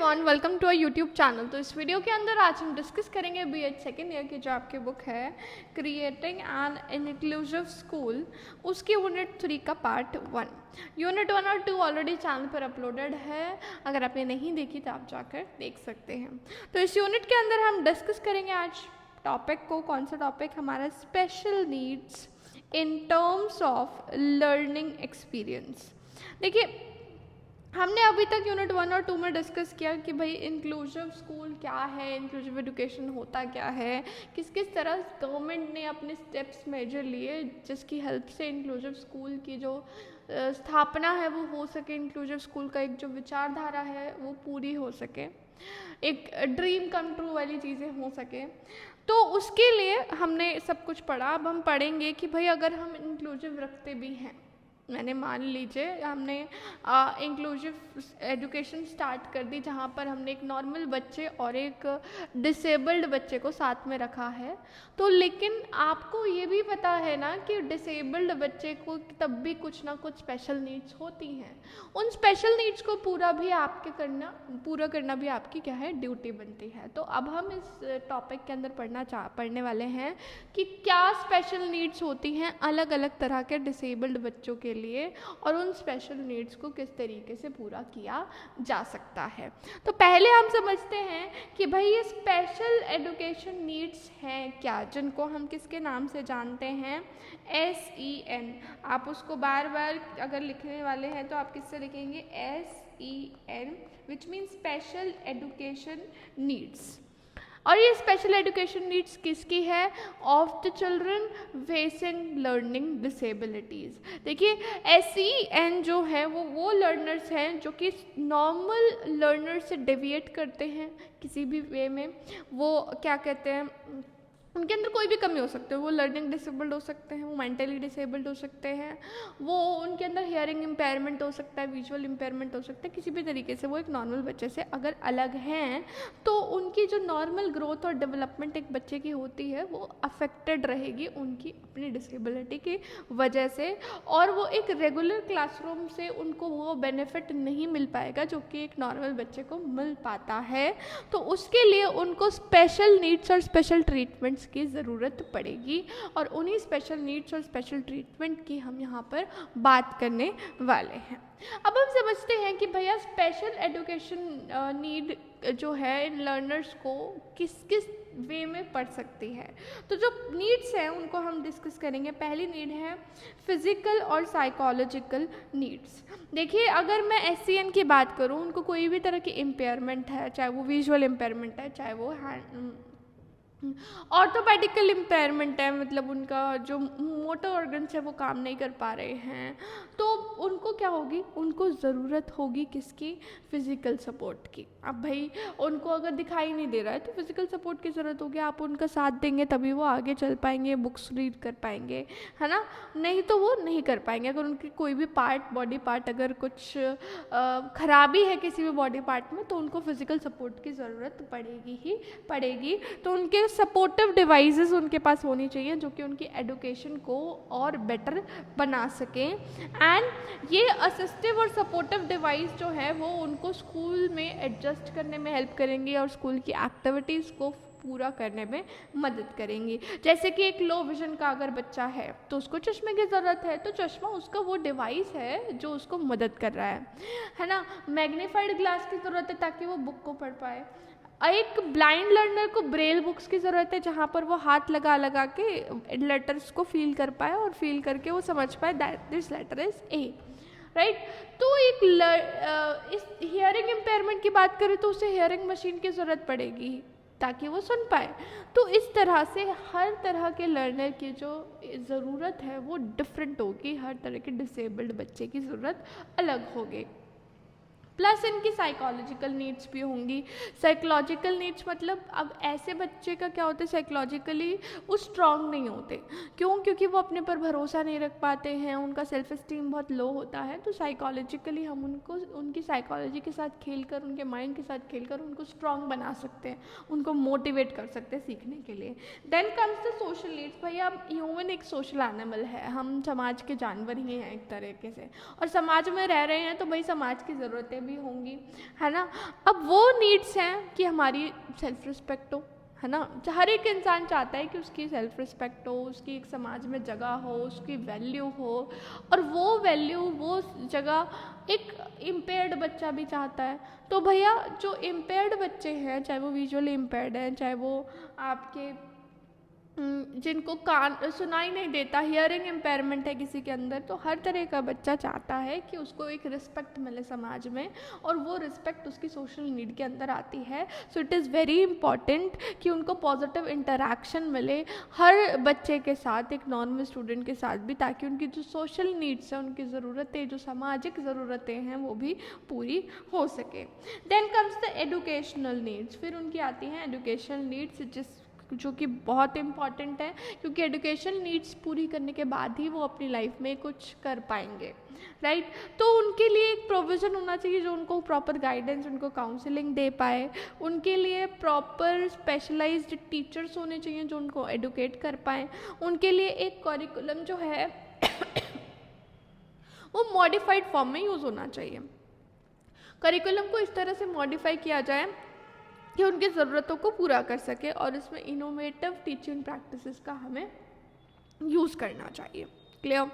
Everyone, welcome to our YouTube channel. तो इस video के अंदर आज हम डिस्कस करेंगे बीएड सेकेंड ईयर की जो आपकी बुक है क्रिएटिंग एन इंक्लूसिव स्कूल, उसकी यूनिट 3 का पार्ट 1। यूनिट 1 और 2 ऑलरेडी चैनल पर अपलोडेड है, अगर आपने नहीं देखी तो आप जाकर देख सकते हैं। तो इस यूनिट के अंदर हम डिस्कस करेंगे आज टॉपिक को। कौन सा टॉपिक? हमारा special needs in terms of learning experience. देखिए, हमने अभी तक यूनिट 1 और 2 में डिस्कस किया कि भाई इंक्लूसिव स्कूल क्या है, इंक्लूसिव एजुकेशन होता क्या है, किस किस तरह गवर्नमेंट ने अपने स्टेप्स मेजर लिए जिसकी हेल्प से इंक्लूसिव स्कूल की जो स्थापना है वो हो सके, इंक्लूसिव स्कूल का एक जो विचारधारा है वो पूरी हो सके, एक ड्रीम कम ट्रू वाली चीज़ें हो सके। तो उसके लिए हमने सब कुछ पढ़ा। अब हम पढ़ेंगे कि भाई अगर हम इंक्लूसिव रखते भी हैं, मैंने मान लीजिए हमने इंक्लूसिव एजुकेशन स्टार्ट कर दी जहाँ पर हमने एक नॉर्मल बच्चे और एक डिसेबल्ड बच्चे को साथ में रखा है, तो लेकिन आपको ये भी पता है ना कि डिसेबल्ड बच्चे को तब भी कुछ ना कुछ स्पेशल नीड्स होती हैं। उन स्पेशल नीड्स को पूरा करना भी आपकी क्या है, ड्यूटी बनती है। तो अब हम इस टॉपिक के अंदर पढ़ने वाले हैं कि क्या स्पेशल नीड्स होती हैं अलग अलग तरह के डिसेबल्ड बच्चों के लिए और उन स्पेशल नीड्स को किस तरीके से पूरा किया जा सकता है। तो पहले हम समझते हैं कि भाई ये स्पेशल एजुकेशन नीड्स हैं क्या, जिनको हम किसके नाम से जानते हैं, SEN। आप उसको बार बार अगर लिखने वाले हैं तो आप किससे लिखेंगे, SEN, which means special education needs. और ये स्पेशल एजुकेशन नीड्स किसकी है, of the children facing learning disabilities. देखिए SEN जो है वो लर्नर्स हैं जो कि नॉर्मल लर्नर से डेविएट करते हैं किसी भी वे में। वो क्या कहते हैं, उनके अंदर कोई भी कमी हो सकती है, वो लर्निंग डिसेबल्ड हो सकते हैं, वो मेंटली डिसेबल्ड हो सकते हैं, वो उनके अंदर हियरिंग इम्पेयरमेंट हो सकता है, विजुअल इम्पेयरमेंट हो सकता है, किसी भी तरीके से वो एक नॉर्मल बच्चे से अगर अलग हैं तो उनकी जो नॉर्मल ग्रोथ और डेवलपमेंट एक बच्चे की होती है वो अफेक्टेड रहेगी उनकी अपनी डिसेबिलिटी की वजह से, और वो एक रेगुलर क्लासरूम से उनको वो बेनिफिट नहीं मिल पाएगा जो कि एक नॉर्मल बच्चे को मिल पाता है। तो उसके लिए उनको स्पेशल नीड्स और स्पेशल ट्रीटमेंट्स की ज़रूरत पड़ेगी, और उन्हीं स्पेशल नीड्स और स्पेशल ट्रीटमेंट की हम यहाँ पर बात करने वाले हैं। अब हम समझते हैं कि भैया स्पेशल एजुकेशन नीड जो है इन लर्नर्स को किस किस वे में पढ़ सकती है। तो जो नीड्स हैं उनको हम डिस्कस करेंगे। पहली नीड है फिजिकल और साइकोलॉजिकल नीड्स। देखिए, अगर मैं SEN की बात करूँ, उनको कोई भी तरह की इम्पेयरमेंट है, चाहे वो विजुअल इम्पेयरमेंट है, चाहे वो ऑर्थोपेडिकल इम्पेयरमेंट है, मतलब उनका जो मोटर ऑर्गन्स है वो काम नहीं कर पा रहे हैं, तो उनको क्या होगी, उनको ज़रूरत होगी किसकी, फिज़िकल सपोर्ट की। अब भाई उनको अगर दिखाई नहीं दे रहा है तो फिज़िकल सपोर्ट की ज़रूरत होगी, आप उनका साथ देंगे तभी वो आगे चल पाएंगे, बुक्स रीड कर पाएंगे, है ना, नहीं तो वो नहीं कर पाएंगे। अगर उनकी कोई भी बॉडी पार्ट अगर कुछ खराबी है किसी भी बॉडी पार्ट में तो उनको फिज़िकल सपोर्ट की ज़रूरत पड़ेगी ही पड़ेगी। तो उनके सपोर्टिव डिवाइसेस उनके पास होनी चाहिए जो कि उनकी एजुकेशन को और बेटर बना सकें। एंड ये असिस्टिव और सपोर्टिव डिवाइस जो है वो उनको स्कूल में एडजस्ट करने में हेल्प करेंगी और स्कूल की एक्टिविटीज़ को पूरा करने में मदद करेंगी। जैसे कि एक लो विजन का अगर बच्चा है तो उसको चश्मे की ज़रूरत है, तो चश्मा उसका वो डिवाइस है जो उसको मदद कर रहा है ना। मैग्नीफाइड ग्लास की ज़रूरत है ताकि वो बुक को पढ़ पाए। एक ब्लाइंड लर्नर को ब्रेल बुक्स की ज़रूरत है जहाँ पर वो हाथ लगा के लेटर्स को फील कर पाए और फील करके वो समझ पाए that this letter is A, right. तो इस हियरिंग इम्पेयरमेंट की बात करें तो उसे हियरिंग मशीन की ज़रूरत पड़ेगी ताकि वो सुन पाए। तो इस तरह से हर तरह के लर्नर की जो ज़रूरत है वो डिफरेंट होगी, हर तरह के डिसेबल्ड बच्चे की ज़रूरत अलग होगी। प्लस इनकी साइकोलॉजिकल नीड्स भी होंगी। साइकोलॉजिकल नीड्स मतलब अब ऐसे बच्चे का क्या होता है, साइकोलॉजिकली वो स्ट्रांग नहीं होते। क्यों? क्योंकि वो अपने पर भरोसा नहीं रख पाते हैं, उनका सेल्फ एस्टीम बहुत लो होता है। तो साइकोलॉजिकली हम उनको उनकी साइकोलॉजी के साथ खेलकर, उनके माइंड के साथ खेलकर उनको स्ट्रांग बना सकते हैं, उनको मोटिवेट कर सकते हैं सीखने के लिए। Then comes the social needs. भैया अब ह्यूमन एक सोशल एनिमल है, हम समाज के जानवर ही हैं एक तरीके से, और समाज में रह रहे हैं तो भाई समाज की ज़रूरतें भी होंगी, है ना। अब वो नीड्स हैं कि हमारी सेल्फ रिस्पेक्ट हो, है ना। हर एक इंसान चाहता है कि उसकी सेल्फ रिस्पेक्ट हो, उसकी एक समाज में जगह हो, उसकी वैल्यू हो, और वो वैल्यू वो जगह एक इम्पेयर्ड बच्चा भी चाहता है। तो भैया जो इम्पेयर्ड बच्चे हैं, चाहे वो विजुअली इम्पेयर्ड हैं, चाहे वो आपके जिनको कान सुनाई नहीं देता, हियरिंग इम्पेयरमेंट है किसी के अंदर, तो हर तरह का बच्चा चाहता है कि उसको एक रिस्पेक्ट मिले समाज में, और वो रिस्पेक्ट उसकी सोशल नीड के अंदर आती है। So it is very important कि उनको पॉजिटिव इंटरेक्शन मिले हर बच्चे के साथ, एक नॉर्मल स्टूडेंट के साथ भी, ताकि उनकी जो सोशल नीड्स हैं, उनकी ज़रूरतें, जो सामाजिक ज़रूरतें हैं, वो भी पूरी हो सके। Then comes the educational needs. फिर उनकी आती हैं एजुकेशनल नीड्स, जो कि बहुत इम्पॉर्टेंट है, क्योंकि एजुकेशन नीड्स पूरी करने के बाद ही वो अपनी लाइफ में कुछ कर पाएंगे, राइट। तो उनके लिए एक प्रोविज़न होना चाहिए जो उनको प्रॉपर गाइडेंस, उनको काउंसलिंग दे पाए। उनके लिए प्रॉपर स्पेशलाइज्ड टीचर्स होने चाहिए जो उनको एडुकेट कर पाएँ। उनके लिए एक करिकुलम जो है वो मॉडिफाइड फॉर्म में यूज़ होना चाहिए। करिकुलम को इस तरह से मॉडिफाई किया जाए कि उनकी ज़रूरतों को पूरा कर सके, और इसमें इनोवेटिव टीचिंग प्रैक्टिसेस का हमें यूज़ करना चाहिए। क्लियर।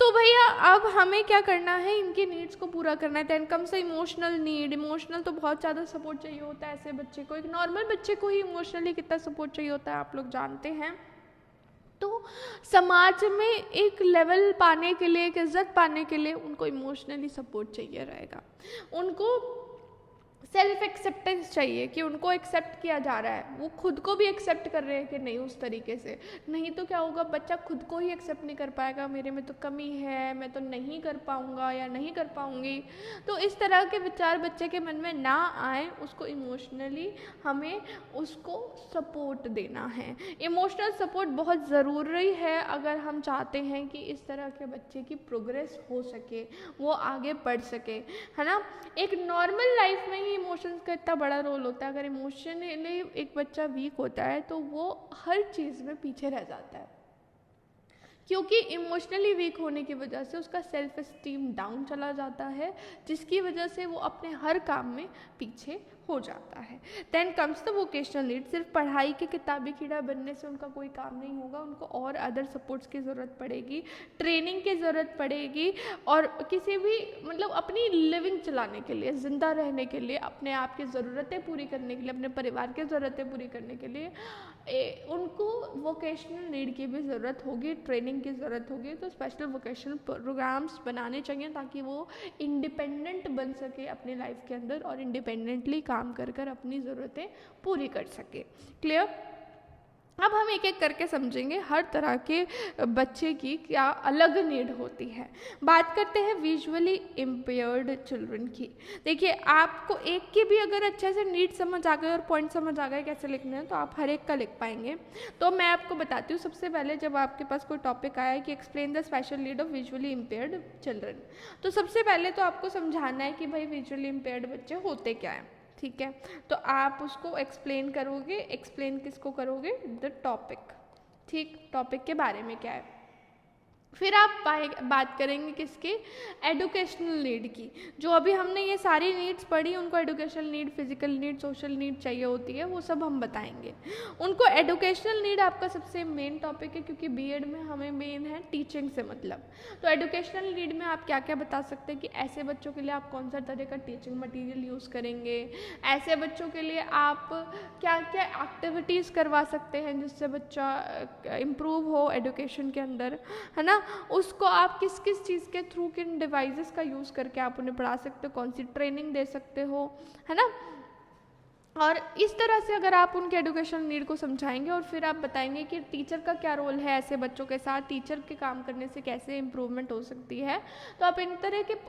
तो भैया अब हमें क्या करना है, इनकी नीड्स को पूरा करना है। देन कम से इमोशनल नीड। इमोशनल तो बहुत ज़्यादा सपोर्ट चाहिए होता है ऐसे बच्चे को। एक नॉर्मल बच्चे को ही इमोशनली कितना सपोर्ट चाहिए होता है आप लोग जानते हैं। तो समाज में एक लेवल पाने के लिए, एक इज्जत पाने के लिए उनको इमोशनली सपोर्ट चाहिए रहेगा। उनको सेल्फ एक्सेप्टेंस चाहिए कि उनको एक्सेप्ट किया जा रहा है, वो खुद को भी एक्सेप्ट कर रहे हैं कि नहीं उस तरीके से। नहीं तो क्या होगा, बच्चा खुद को ही एक्सेप्ट नहीं कर पाएगा, मेरे में तो कमी है, मैं तो नहीं कर पाऊँगा या नहीं कर पाऊँगी। तो इस तरह के विचार बच्चे के मन में ना आए, उसको इमोशनली हमें उसको सपोर्ट देना है। इमोशनल सपोर्ट बहुत ज़रूरी है अगर हम चाहते हैं कि इस तरह के बच्चे की प्रोग्रेस हो सके, वो आगे बढ़ सके, है ना। एक नॉर्मल लाइफ में ही इमोशंस का इतना बड़ा रोल होता है। अगर इमोशनली एक बच्चा वीक होता है तो वो हर चीज़ में पीछे रह जाता है, क्योंकि इमोशनली वीक होने की वजह से उसका सेल्फ एस्टीम डाउन चला जाता है, जिसकी वजह से वो अपने हर काम में पीछे हो जाता है। Then comes the vocational need. सिर्फ पढ़ाई के किताबी कीड़ा बनने से उनका कोई काम नहीं होगा, उनको और अदर सपोर्ट्स की ज़रूरत पड़ेगी, ट्रेनिंग की ज़रूरत पड़ेगी, और किसी भी मतलब अपनी लिविंग चलाने के लिए, ज़िंदा रहने के लिए, अपने आप की ज़रूरतें पूरी करने के लिए, अपने परिवार की ज़रूरतें पूरी करने के लिए उनको वोकेशनल नीड की भी ज़रूरत होगी, ट्रेनिंग की ज़रूरत होगी। तो स्पेशल वोकेशनल प्रोग्राम्स बनाने चाहिए ताकि वो इंडिपेंडेंट बन सके अपनी लाइफ के अंदर, और इंडिपेंडेंटली काम कर कर अपनी ज़रूरतें पूरी कर सके। क्लियर। अब हम एक एक करके समझेंगे हर तरह के बच्चे की क्या अलग नीड होती है। बात करते हैं विजुअली इम्पेयर्ड चिल्ड्रन की। देखिए, आपको एक की भी अगर अच्छे से नीड समझ आ गए और पॉइंट समझ आ गए कैसे लिखने हैं, तो आप हर एक का लिख पाएंगे। तो मैं आपको बताती हूँ। सबसे पहले जब आपके पास कोई टॉपिक आया है कि explain the special need of visually impaired children, तो सबसे पहले तो आपको समझाना है कि भाई विजुअली इम्पेयर्ड बच्चे होते क्या हैं। ठीक है, तो आप उसको एक्सप्लेन करोगे। एक्सप्लेन किसको करोगे? The topic. ठीक, टॉपिक के बारे में क्या है। फिर आप बात करेंगे किसकी? एडुकेशनल नीड की। जो अभी हमने ये सारी नीड्स पढ़ी, उनको educational need, physical need, social need चाहिए होती है, वो सब हम बताएंगे उनको। एडुकेशनल नीड आपका सबसे मेन टॉपिक है, क्योंकि बीएड में हमें मेन है टीचिंग से मतलब। तो एडुकेशनल नीड में आप क्या क्या बता सकते हैं कि ऐसे बच्चों के लिए आप कौन सा तरह का टीचिंग मटीरियल यूज़ करेंगे, ऐसे बच्चों के लिए आप क्या क्या एक्टिविटीज़ करवा सकते हैं जिससे बच्चा इम्प्रूव हो एडुकेशन के अंदर, है ना। उसको आप किस किस चीज़ के थ्रू, किन डिवाइसेस का यूज़ करके आप उन्हें पढ़ा सकते हो, कौन सी ट्रेनिंग दे सकते हो, है ना। और इस तरह से अगर आप उनके एडुकेशन नीड को समझाएंगे, और फिर आप बताएंगे कि टीचर का क्या रोल है ऐसे बच्चों के साथ, टीचर के काम करने से कैसे इम्प्रूवमेंट हो सकती है, तो आप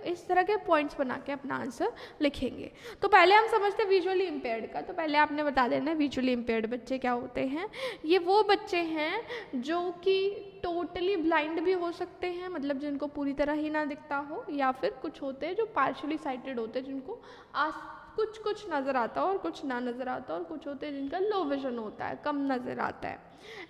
इस तरह के पॉइंट्स बना के अपना आंसर लिखेंगे। तो पहले हम समझते हैं विजुअली इम्पेयर्ड का। तो पहले आपने बता देना है विजुअली इम्पेयर्ड बच्चे क्या होते हैं। ये वो बच्चे हैं जो कि टोटली ब्लाइंड भी हो सकते हैं, मतलब जिनको पूरी तरह ही ना दिखता हो, या फिर कुछ होते हैं जो पार्शली साइटेड होते हैं, जिनको कुछ नज़र आता है और कुछ ना नज़र आता है, और कुछ होते हैं जिनका लो विजन होता है, कम नज़र आता है।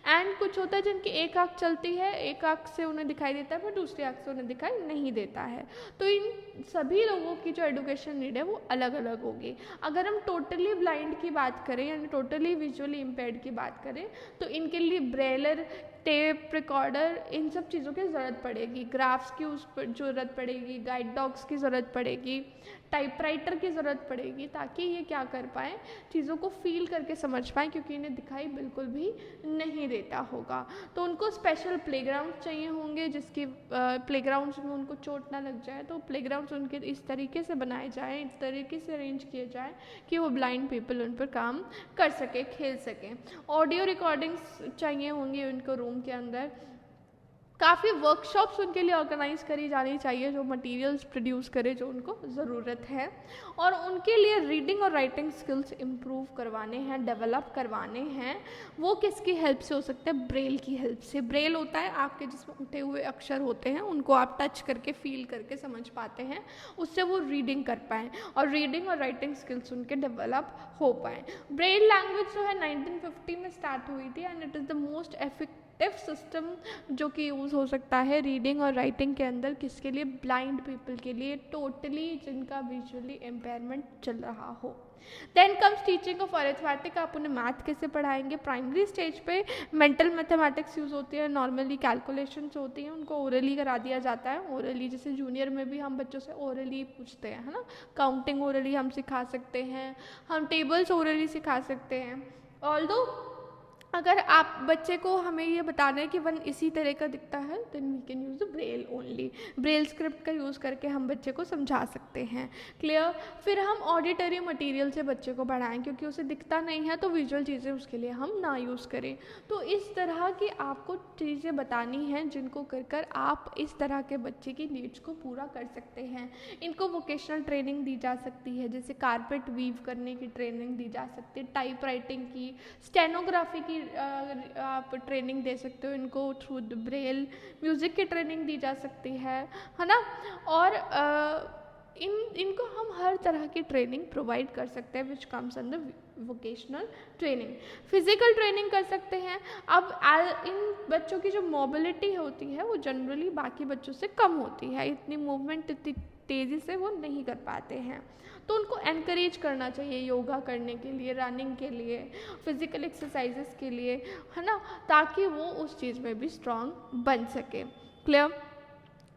एंड कुछ होता है जिनकी एक आँख चलती है, एक आँख से उन्हें दिखाई देता है पर दूसरी आँख से उन्हें दिखाई नहीं देता है। तो इन सभी लोगों की जो एजुकेशन नीड है वो अलग अलग होगी। अगर हम टोटली ब्लाइंड की बात करें यानी टोटली विजुअली इम्पेयर्ड की बात करें तो इनके लिए ब्रेलर, टेप रिकॉर्डर, इन सब चीज़ों की ज़रूरत पड़ेगी, ग्राफ्स की उस पर ज़रूरत पड़ेगी, गाइड डॉग्स की ज़रूरत पड़ेगी, टाइपराइटर की ज़रूरत पड़ेगी, ताकि ये क्या कर पाएँ, चीज़ों को फील करके समझ पाएँ, क्योंकि इन्हें दिखाई बिल्कुल भी नहीं देता होगा। तो उनको स्पेशल प्लेग्राउंड चाहिए होंगे, जिसकी प्लेग्राउंड्स में उनको चोट ना लग जाए। तो प्लेग्राउंड्स उनके इस तरीके से बनाए जाएँ, इस तरीके से अरेंज किए जाएँ कि वो ब्लाइंड पीपल उन पर काम कर सके, खेल सकें। ऑडियो रिकॉर्डिंग्स चाहिए होंगी उनको रूम के अंदर। काफ़ी वर्कशॉप्स उनके लिए ऑर्गेनाइज करी जानी चाहिए जो मटेरियल्स प्रोड्यूस करे जो उनको ज़रूरत है। और उनके लिए रीडिंग और राइटिंग स्किल्स इम्प्रूव करवाने हैं, डेवलप करवाने हैं। वो किसकी हेल्प से हो सकता है? ब्रेल की हेल्प से। ब्रेल होता है आपके जिसमें उठे हुए अक्षर होते हैं, उनको आप टच करके फील करके समझ पाते हैं, उससे वो रीडिंग कर पाएँ और रीडिंग और राइटिंग स्किल्स उनके डेवलप हो पाएँ। ब्रेल लैंग्वेज जो है 1950 में स्टार्ट हुई थी and it is the most effective system जो कि यूज़ हो सकता है रीडिंग और राइटिंग के अंदर। किसके लिए? ब्लाइंड पीपल के लिए, टोटली जिनका विजुअली इम्पेयरमेंट चल रहा हो। Then comes teaching of arithmetic. आप उन्हें मैथ कैसे पढ़ाएंगे? प्राइमरी स्टेज पे मेंटल मैथमेटिक्स यूज़ होती है, नॉर्मली कैलकुलेशंस होती हैं, उनको ओरली करा दिया जाता है। ओरली जैसे जूनियर में भी हम बच्चों से ओरली पूछते हैं, है ना। काउंटिंग ओरली हम सिखा सकते हैं, हम टेबल्स ओरली सिखा सकते हैं। ऑल्दो अगर आप बच्चे को हमें ये बताना है कि वन इसी तरह का दिखता है, then we can use the Braille only. Braille script का यूज़ करके हम बच्चे को समझा सकते हैं। क्लियर? फिर हम ऑडिटरी मटेरियल से बच्चे को पढ़ाएं, क्योंकि उसे दिखता नहीं है तो विजुअल चीज़ें उसके लिए हम ना यूज़ करें। तो इस तरह की आपको चीज़ें बतानी हैं जिनको कर कर आप इस तरह के बच्चे की नीड्स को पूरा कर सकते हैं। इनको वोकेशनल ट्रेनिंग दी जा सकती है, जैसे कारपेट वीव करने की ट्रेनिंग दी जा सकती है, टाइप राइटिंग की, स्टेनोग्राफी की आप ट्रेनिंग दे सकते हो इनको थ्रू द ब्रेल। म्यूज़िक की ट्रेनिंग दी जा सकती है ना। और इनको हम हर तरह की ट्रेनिंग प्रोवाइड कर सकते हैं which comes under vocational training. Physical training कर सकते हैं। अब इन बच्चों की जो मोबिलिटी होती है वो जनरली बाकी बच्चों से कम होती है, इतनी मूवमेंट इतनी तेज़ी से वो नहीं कर पाते हैं, तो उनको एनकरेज करना चाहिए योगा करने के लिए, रनिंग के लिए, फिज़िकल एक्सरसाइजेस के लिए, है ना, ताकि वो उस चीज़ में भी स्ट्रॉन्ग बन सके। क्लियर?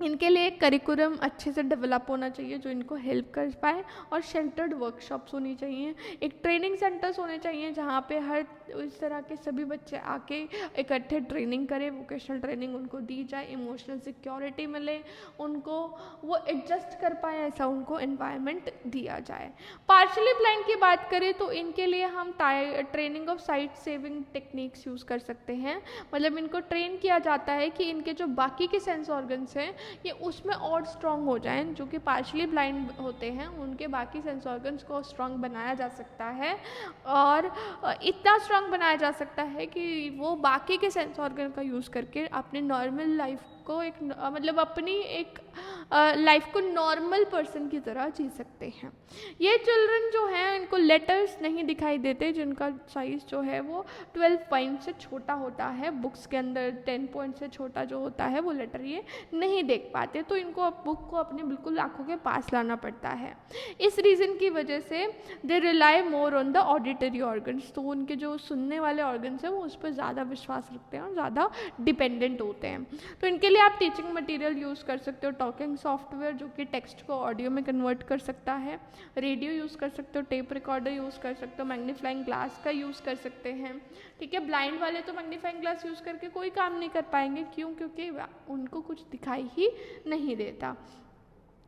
इनके लिए एक करिकुलम अच्छे से डेवलप होना चाहिए जो इनको हेल्प कर पाए, और शेल्टर्ड वर्कशॉप्स होनी चाहिए, एक ट्रेनिंग सेंटर्स होने चाहिए जहाँ पे हर इस तरह के सभी बच्चे आके इकट्ठे ट्रेनिंग करें, वोकेशनल ट्रेनिंग उनको दी जाए, इमोशनल सिक्योरिटी मिले, उनको वो एडजस्ट कर पाए, ऐसा उनको एनवायरनमेंट दिया जाए। पार्शली ब्लाइंड की बात करें तो इनके लिए हम training of site saving techniques use कर सकते हैं। मतलब इनको ट्रेन किया जाता है कि इनके जो बाकी के सेंस ऑर्गन्स हैं ये उसमें और स्ट्रॉन्ग हो जाएं, जो कि पार्शली ब्लाइंड होते हैं उनके बाकी सेंस ऑर्गन्स को स्ट्रॉन्ग बनाया जा सकता है, और इतना स्ट्रॉन्ग बनाया जा सकता है कि वो बाकी के सेंस ऑर्गन का यूज़ करके अपने नॉर्मल लाइफ को एक मतलब अपनी एक लाइफ को नॉर्मल पर्सन की तरह जी सकते हैं। ये चिल्ड्रन जो हैं इनको लेटर्स नहीं दिखाई देते, जिनका साइज़ जो है वो 12 पॉइंट से छोटा होता है। बुक्स के अंदर 10 पॉइंट से छोटा जो होता है वो लेटर ये नहीं देख पाते, तो इनको बुक को अपने बिल्कुल आँखों के पास लाना पड़ता है। इस रीज़न की वजह से they rely more on the auditory organs, तो उनके जो सुनने वाले ऑर्गन्स हैं वो उस पर ज़्यादा विश्वास रखते हैं और ज़्यादा डिपेंडेंट होते हैं। तो इनके लिए आप टीचिंग मटेरियल यूज़ कर सकते हो, टॉकिंग सॉफ्टवेयर जो कि टेक्स्ट को ऑडियो में कन्वर्ट कर सकता है, रेडियो यूज़ कर सकते हो, टेप रिकॉर्डर यूज़ कर सकते हो, मैग्नीफाइंग ग्लास का यूज़ कर सकते हैं। ठीक है, ब्लाइंड वाले तो मैग्नीफाइंग ग्लास यूज़ करके कोई काम नहीं कर पाएंगे, क्यों? क्योंकि उनको कुछ दिखाई ही नहीं देता।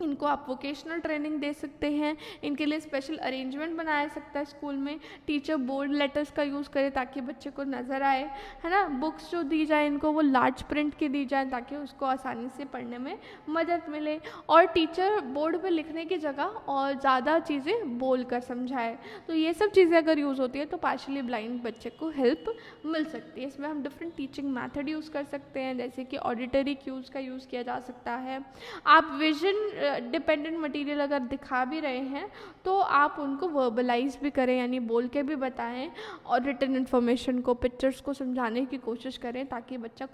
इनको आप वोकेशनल ट्रेनिंग दे सकते हैं, इनके लिए स्पेशल अरेंजमेंट बनाया सकता है स्कूल में, टीचर बोर्ड लेटर्स का यूज़ करे ताकि बच्चे को नज़र आए, है ना। बुक्स जो दी जाए इनको वो लार्ज प्रिंट की दी जाए ताकि उसको आसानी से पढ़ने में मदद मिले, और टीचर बोर्ड पे लिखने की जगह और ज़्यादा चीज़ें बोल कर समझाए। तो ये सब चीज़ें अगर यूज़ होती है तो पार्शली ब्लाइंड बच्चे को हेल्प मिल सकती है। इसमें हम डिफरेंट टीचिंग मैथड यूज़ कर सकते हैं, जैसे कि ऑडिटरी क्यूज़ का यूज़ किया जा सकता है। आप विजन डिपेंडेंट मटेरियल अगर दिखा भी रहे हैं तो आप उनको वर्बलाइज भी करें, यानी बोल के भी बताएं, और रिटन इन्फॉर्मेशन को, पिक्चर्स को समझाने की कोशिश करें ताकि बच्चा